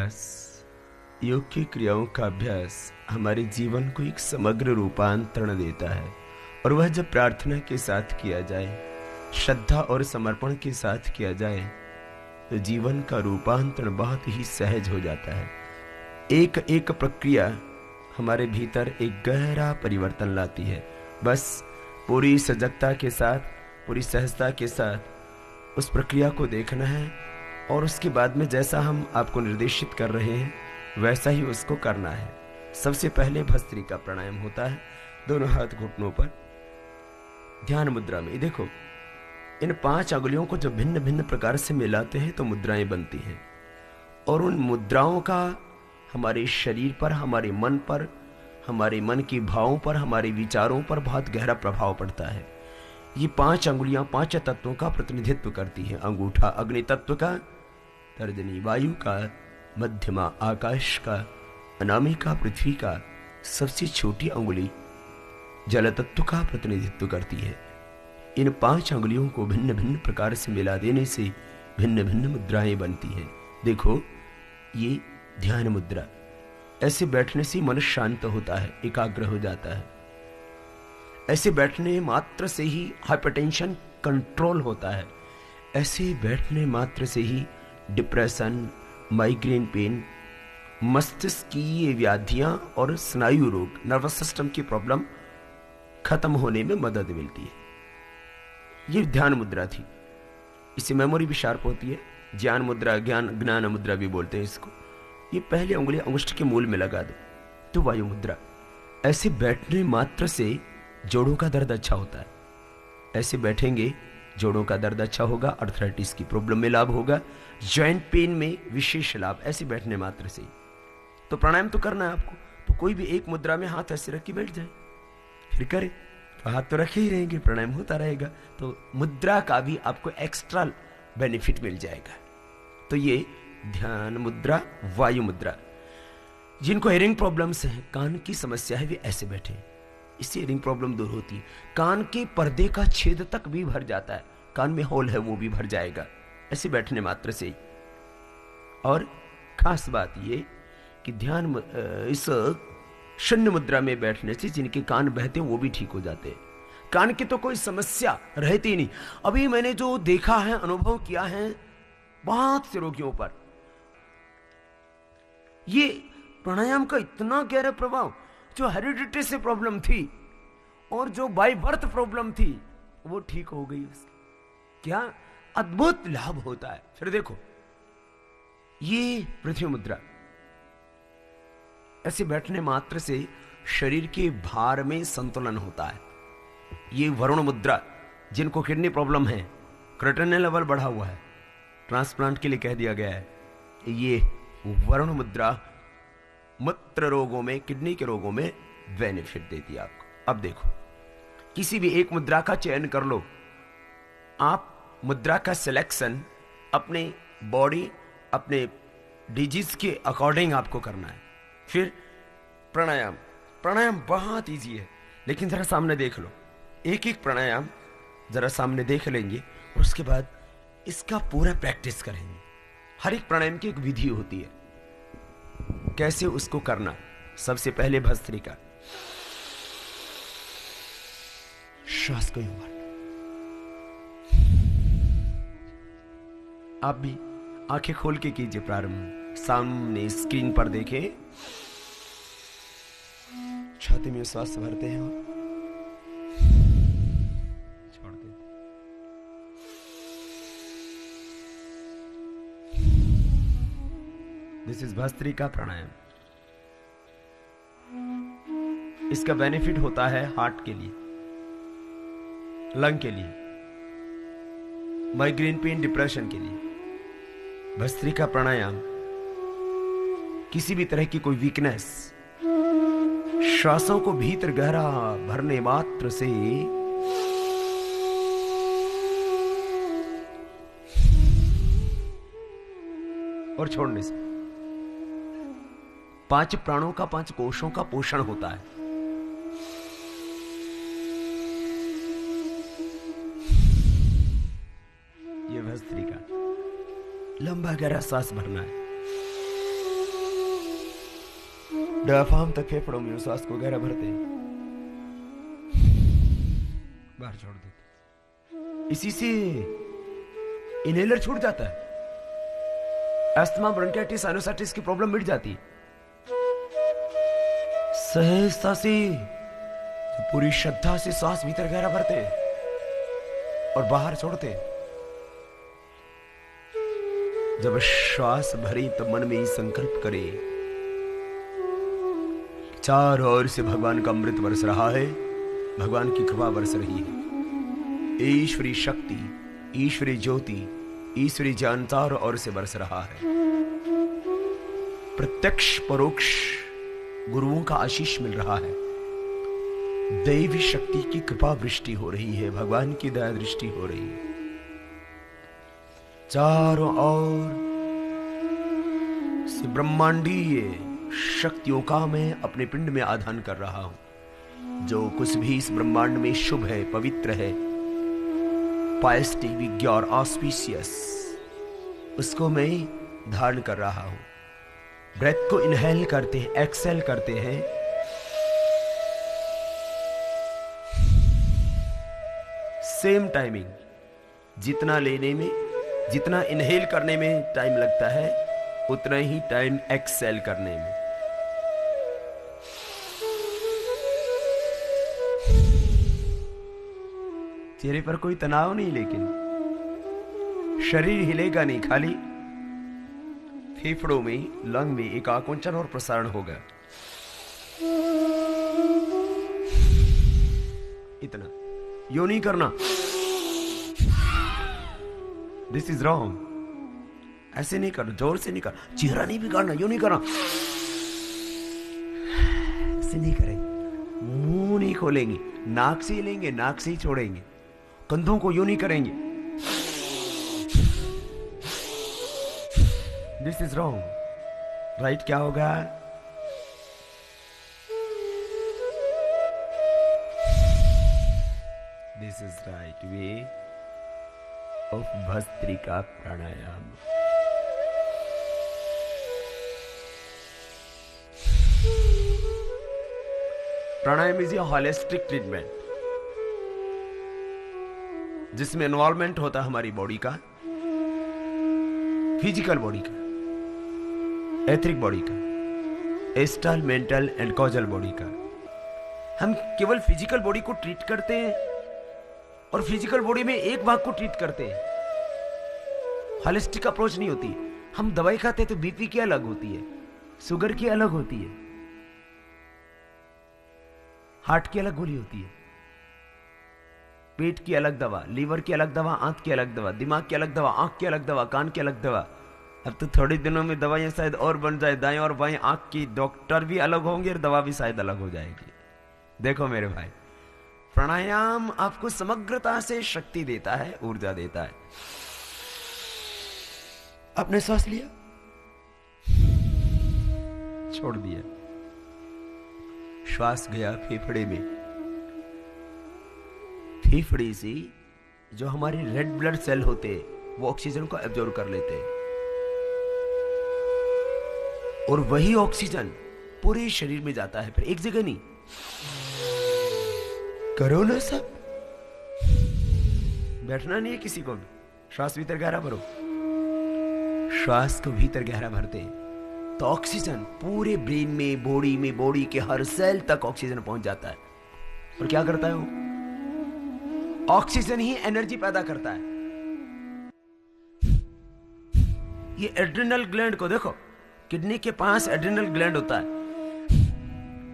अभ्यास, योग की क्रियाओं का अभ्यास हमारे जीवन को एक समग्र रूपांतरण देता है। और वह जब प्रार्थना के साथ किया जाए, श्रद्धा और समर्पण के साथ किया जाए, तो जीवन का रूपांतरण बहुत ही सहज हो जाता है। एक एक प्रक्रिया हमारे भीतर एक गहरा परिवर्तन लाती है। बस पूरी सजगता के साथ, पूरी सहजता के साथ उस प्रक्रिया को देखना है और उसके बाद में जैसा हम आपको निर्देशित कर रहे हैं वैसा ही उसको करना है। सबसे पहले भस्त्रिका प्राणायाम होता है, दोनों हाथ घुटनों पर ध्यान मुद्रा में। देखो, इन 5 अंगुलियों को जब भिन्न भिन्न प्रकार से मिलाते हैं तो मुद्राएं बनती हैं, और उन मुद्राओं का हमारे शरीर पर, हमारे मन पर, हमारे मन के भावों पर, हमारे विचारों पर बहुत गहरा प्रभाव पड़ता है। ये 5 अंगुलियां 5 तत्वों का प्रतिनिधित्व करती हैं। अंगूठा अग्नि तत्व का, तर्जनी वायु का, मध्यमा आकाश का, अनामिका पृथ्वी का, सबसे छोटी अंगुली जल तत्व का प्रतिनिधित्व करती है। इन 5 अंगुलियों को भिन्न भिन्न प्रकार से मिला देने से भिन्न भिन्न मुद्राएं बनती हैं। देखो, ये ध्यान मुद्रा, ऐसे बैठने से मन शांत होता है, एकाग्र हो जाता है। ऐसे बैठने मात्र से ही हाइपरटेंशन कंट्रोल होता है। ऐसे बैठने मात्र से ही डिप्रेशन, माइग्रेन पेन, मस्तिष्क की ये व्याधियां और स्नायु रोग, नर्वस सिस्टम की प्रॉब्लम खत्म होने में मदद मिलती है। ये ध्यान मुद्रा थी। इससे मेमोरी भी शार्प होती है। ज्ञान मुद्रा, ज्ञान मुद्रा भी बोलते हैं इसको। ये पहली उंगली अंगुष्ठ के मूल में लगा दो तो वायु मुद्रा। ऐसे बैठने मात्र से जोड़ों का दर्द अच्छा होता है। ऐसे बैठेंगे जोड़ों का दर्द अच्छा होगा, अर्थराइटिस की प्रॉब्लम में लाभ होगा, जॉइंट पेन में विशेष लाभ, ऐसे बैठने मात्र से। तो प्राणायाम तो करना है आपको, तो कोई भी एक मुद्रा में हाथ ऐसे रख के बैठ जाए, फिर करे तो हाथ तो रखे ही रहेंगे, प्राणायाम होता रहेगा। तो मुद्रा का भी आपको एक्स्ट्रा बेनिफिट मिल जाएगा। तो ये ध्यान मुद्रा, वायु मुद्रा। जिनको हेयरिंग प्रॉब्लम्स हैं, कान की समस्या है, वे ऐसे बैठे, इससे हेयरिंग प्रॉब्लम दूर होती है। कान के पर्दे का छेद तक भी भर जाता है, कान में होल है वो भी भर जाएगा ऐसे बैठने मात्र से ही। और खास बात ये कि ध्यान इस शून्य मुद्रा में बैठने से जिनके कान बहते वो भी ठीक हो जाते हैं। कान की तो कोई समस्या रहती नहीं। अभी मैंने जो देखा है, अनुभव किया है बहुत से रोगियों पर, ये प्राणायाम का इतना गहरा प्रभाव, जो हेरिडिटी से प्रॉब्लम थी और जो बाय बर्थ प्रॉब्लम थी वो ठीक हो गई। उसकी क्या अद्भुत लाभ होता है। फिर देखो, ये पृथ्वी मुद्रा, ऐसे बैठने मात्र से शरीर के भार में संतुलन होता है। ये वरुण मुद्रा, जिनको किडनी प्रॉब्लम है, क्रिएटिनिन लेवल बढ़ा हुआ है, ट्रांसप्लांट के लिए कह दिया गया है, ये वरुण मुद्रा मूत्र रोगों में, किडनी के रोगों में बेनिफिट देती है आपको। अब देखो, किसी भी एक मुद्रा का चयन कर लो आप। मुद्रा का सिलेक्शन अपने बॉडी, अपने डिजीज के अकॉर्डिंग आपको करना है। फिर प्राणायाम, प्राणायाम बहुत इजी है, लेकिन जरा सामने देख लो। एक एक प्राणायाम जरा सामने देख लेंगे और उसके बाद इसका पूरा प्रैक्टिस करेंगे। हर एक प्राणायाम की एक विधि होती है, कैसे उसको करना। सबसे पहले भस्त्रिका, श्वास को यूं भरना। आप भी आंखें खोल के कीजिए प्रारंभ। सामने स्क्रीन पर देखें, छाती में श्वास भरते हैं और छोड़ते हैं। दिस इज भस्त्रिका प्राणायाम। इसका बेनिफिट होता है हार्ट के लिए, लंग के लिए, माइग्रेन पेन, डिप्रेशन के लिए। भस्त्रिका प्राणायाम किसी भी तरह की कोई वीकनेस, श्वासों को भीतर गहरा भरने मात्र से और छोड़ने से 5 प्राणों का, 5 कोशों का पोषण होता है। ये भस्त्रिका, लंबा गहरा सांस भरना है। डायफ्राम तक फेफड़ों में श्वास को गहरा भरते हैं, बाहर छोड़ देते। इसी से इनहेलर छूट जाता है, अस्थमा, ब्रोंकाइटिस, साइनोसाइटिस की प्रॉब्लम मिट जाती। सहजता से पूरी श्रद्धा से श्वास भीतर गहरा भरते और बाहर छोड़ते। जब श्वास भरी तो मन में ही संकल्प करे, चारों ओर से भगवान का अमृत बरस रहा है, भगवान की कृपा बरस रही है, ईश्वरी शक्ति, ईश्वरी ज्योति, ईश्वरी ज्ञान चारों ओर से बरस रहा है। प्रत्यक्ष परोक्ष गुरुओं का आशीष मिल रहा है, दैवी शक्ति की कृपा वृष्टि हो रही है, भगवान की दया दृष्टि हो रही है। चारों ओर से ब्रह्मांडीय शक्तियों का मैं अपने पिंड में आधान कर रहा हूं। जो कुछ भी इस ब्रह्मांड में शुभ है, पवित्र है, पायस्टी, विज्ञ और ऑस्पिशियस, उसको मैं धारण कर रहा हूं। ब्रेथ को इनहेल करते हैं, एक्सेल करते हैं, सेम टाइमिंग। जितना लेने में, जितना इनहेल करने में टाइम लगता है, उतना ही टाइम एक्सेल करने में। चेहरे पर कोई तनाव नहीं, लेकिन शरीर हिलेगा नहीं, खाली फेफड़ों में, लंग में एक आकुंचन और प्रसारण होगा, इतना। यो नहीं करना, दिस इज रॉन्ग। ऐसे नहीं करना, जोर से नहीं करना, चेहरा नहीं बिगाड़ना, यो नहीं करना, ऐसे नहीं करेंगे, मुंह नहीं खोलेंगे, नाक से ही लेंगे, नाक से ही छोड़ेंगे, कंधों को यो नहीं करेंगे, दिस इज रॉन्ग। राइट क्या होगा? This is right way of bhastrika pranayama. Pranayama is a holistic treatment, जिसमें इन्वॉल्वमेंट होता है हमारी बॉडी का, फिजिकल बॉडी का, एथरिक बॉडी का, astral, mental and causal body का। हम केवल फिजिकल बॉडी को ट्रीट करते हैं और फिजिकल बॉडी में एक भाग को ट्रीट करते हैं, होलिस्टिक अप्रोच नहीं होती। हम दवाई खाते हैं तो बीपी की अलग होती है, शुगर की अलग होती है, हार्ट की अलग गोली होती है, पेट की अलग दवा, लीवर की अलग दवा, आंत की अलग दवा, दिमाग की अलग दवा, आंख की अलग दवा, कान की अलग दवा। अब तो थोड़े दिनों में दवाइयां शायद और बन जाए, दाएं और बाएं आंख की डॉक्टर भी अलग होंगे और दवा भी शायद अलग हो जाएगी। देखो मेरे भाई, प्राणायाम आपको समग्रता से शक्ति देता है, ऊर्जा देता है। आपने सांस लिया, छोड़ दिया, श्वास गया फेफड़े में, फेफड़े से जो हमारे रेड ब्लड सेल होते हैं वो ऑक्सीजन को एब्जॉर्ब कर लेते हैं और वही ऑक्सीजन पूरे शरीर में जाता है, फिर एक जगह नहीं। करो ना सब, बैठना नहीं है किसी को भी। श्वास भीतर गहरा भरो, श्वास को भीतर गहरा भरते हैं तो ऑक्सीजन पूरे ब्रेन में, बॉडी में, बॉडी के हर सेल तक ऑक्सीजन पहुंच जाता है। और क्या करता है वो? ऑक्सीजन ही एनर्जी पैदा करता है। ये एड्रिनल ग्लैंड को देखो, किडनी के पास एड्रिनल ग्लैंड होता है,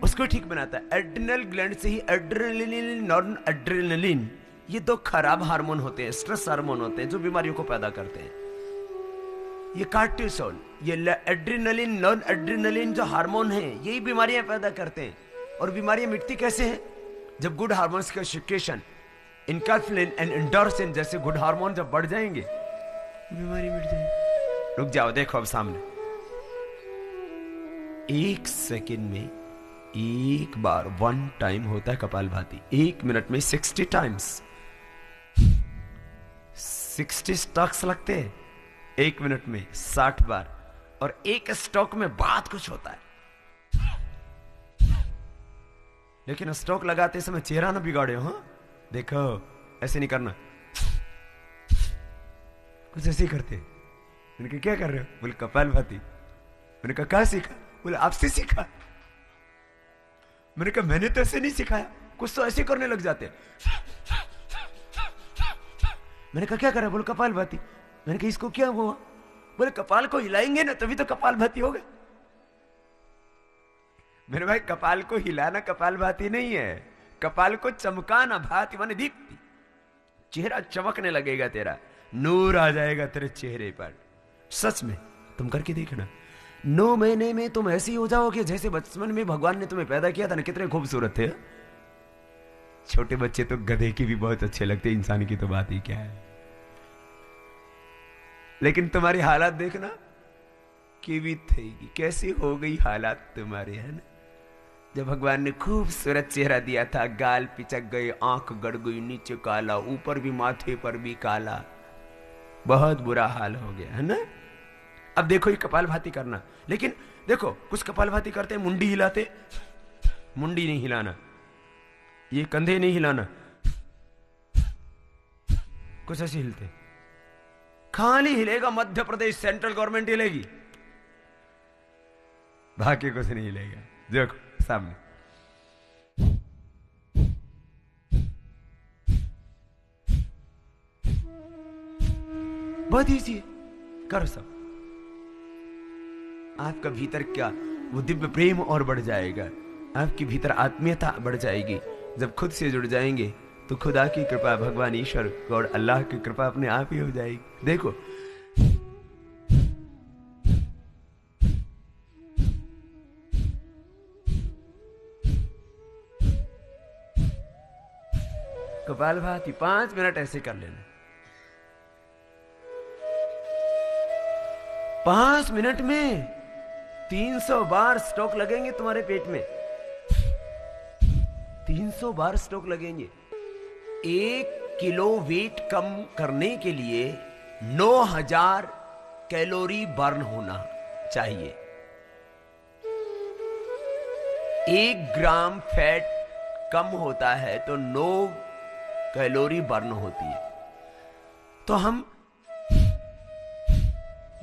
उसको ठीक बनाता है। एड्रिनल ग्लैंड से ही एड्रेनलिन, नॉन एड्रेनलिन, ये दो खराब हार्मोन होते हैं, स्ट्रेस हार्मोन होते हैं जो बीमारियों को पैदा करते हैं। ये कार्टिसोल, ये एड्रेनलिन, नॉन एड्रेनलिन जो हार्मोन है, यही बीमारियां पैदा करते हैं। और बीमारियां मिटती कैसे हैं? जब गुड हार्मोन्स का सिक्रेशन, इनकाल्फिन एंड एंडोर्फिन जैसे गुड हार्मोन जब बढ़ जाएंगे, बीमारी मिट जाएगी। रुक जाओ, देखो अब सामने, एक सेकंड में एक बार, वन टाइम होता है कपालभाति। एक मिनट में 60 टाइम्स, 60 स्टॉक्स लगते हैं एक मिनट में 60 बार। और एक स्टॉक में बहुत कुछ होता है। लेकिन स्टॉक लगाते समय चेहरा ना बिगाड़े हो। हाँ, देखो ऐसे नहीं करना, कुछ ऐसे ही करते। मैंने कहा क्या कर रहे हो? बोले कपालभाति। मैंने कहा कहाँ सीखा? बोले आपसे सीखा। मैंने कहा मैंने तो ऐसे नहीं सिखाया, कुछ तो ऐसे करने लग जाते। मैंने कहा क्या कर रहा है? बोले कपालभाति। मैंने कहा इसको क्या हुआ? बोले कपाल को हिलाएंगे ना तभी तो कपालभाति होगा। मेरे भाई कपाल को हिलाना कपालभाति नहीं है, कपाल को चमकाना। भाति माने दीप्ति, चेहरा चमकने लगेगा, तेरा नूर आ जाएगा तेरे चेहरे पर। सच में तुम करके देखना, 9 महीने में तुम ऐसे ही हो जाओगे जैसे बचपन में भगवान ने तुम्हें पैदा किया था ना। कितने खूबसूरत थे। छोटे बच्चे तो गधे की भी बहुत अच्छे लगते, इंसान की तो बात ही क्या है। लेकिन तुम्हारी हालात देखना केवी थेगी, कैसी हो गई हालात तुम्हारे, है ना। जब भगवान ने खूबसूरत चेहरा दिया था, गाल पिचक गए, आंख गड़ गई, नीचे काला, ऊपर भी माथे पर भी काला, बहुत बुरा हाल हो गया, है ना। अब देखो ये कपालभाति करना, लेकिन देखो कुछ कपालभाति करते हैं मुंडी हिलाते, मुंडी नहीं हिलाना, ये कंधे नहीं हिलाना, कुछ ऐसे हिलते। खाली हिलेगा मध्य प्रदेश सेंट्रल गवर्नमेंट हिलेगी, बाकी कुछ नहीं हिलेगा। देखो सामने, बहुत ईजी है, करो सब। आपका भीतर क्या वो दिव्य प्रेम और बढ़ जाएगा, आपकी भीतर आत्मीयता बढ़ जाएगी। जब खुद से जुड़ जाएंगे तो खुदा की कृपा, भगवान ईश्वर गॉड अल्लाह की कृपा अपने आप ही हो जाएगी। देखो कपालभाति 5 मिनट ऐसे कर लेना। 5 मिनट में 300 बार स्ट्रोक लगेंगे तुम्हारे पेट में, 300 बार स्ट्रोक लगेंगे। 1 किलो वेट कम करने के लिए 9000 कैलोरी बर्न होना चाहिए। 1 ग्राम फैट कम होता है तो 9 कैलोरी बर्न होती है। तो हम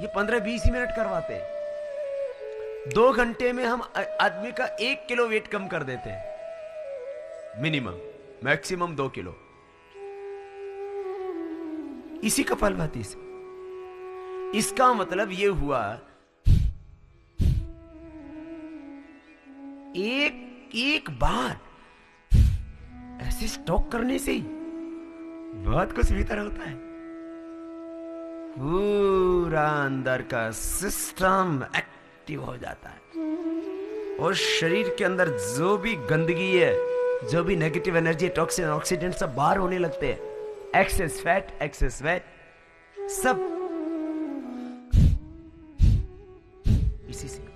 ये 15-20 मिनट करवाते हैं, 2 घंटे में हम आदमी का 1 किलो वेट कम कर देते हैं, मिनिमम, मैक्सिमम 2 किलो, इसी कपालभाति से। इसका मतलब ये हुआ एक बार ऐसे स्टॉक करने से ही बहुत कुछ भीतर होता है, पूरा अंदर का सिस्टम एक्टिव हो जाता है और शरीर के अंदर जो भी गंदगी है, जो भी नेगेटिव एनर्जी, टॉक्सिन, ऑक्सीडेंट सब बाहर होने लगते हैं। एक्सेस फैट सब इसी से।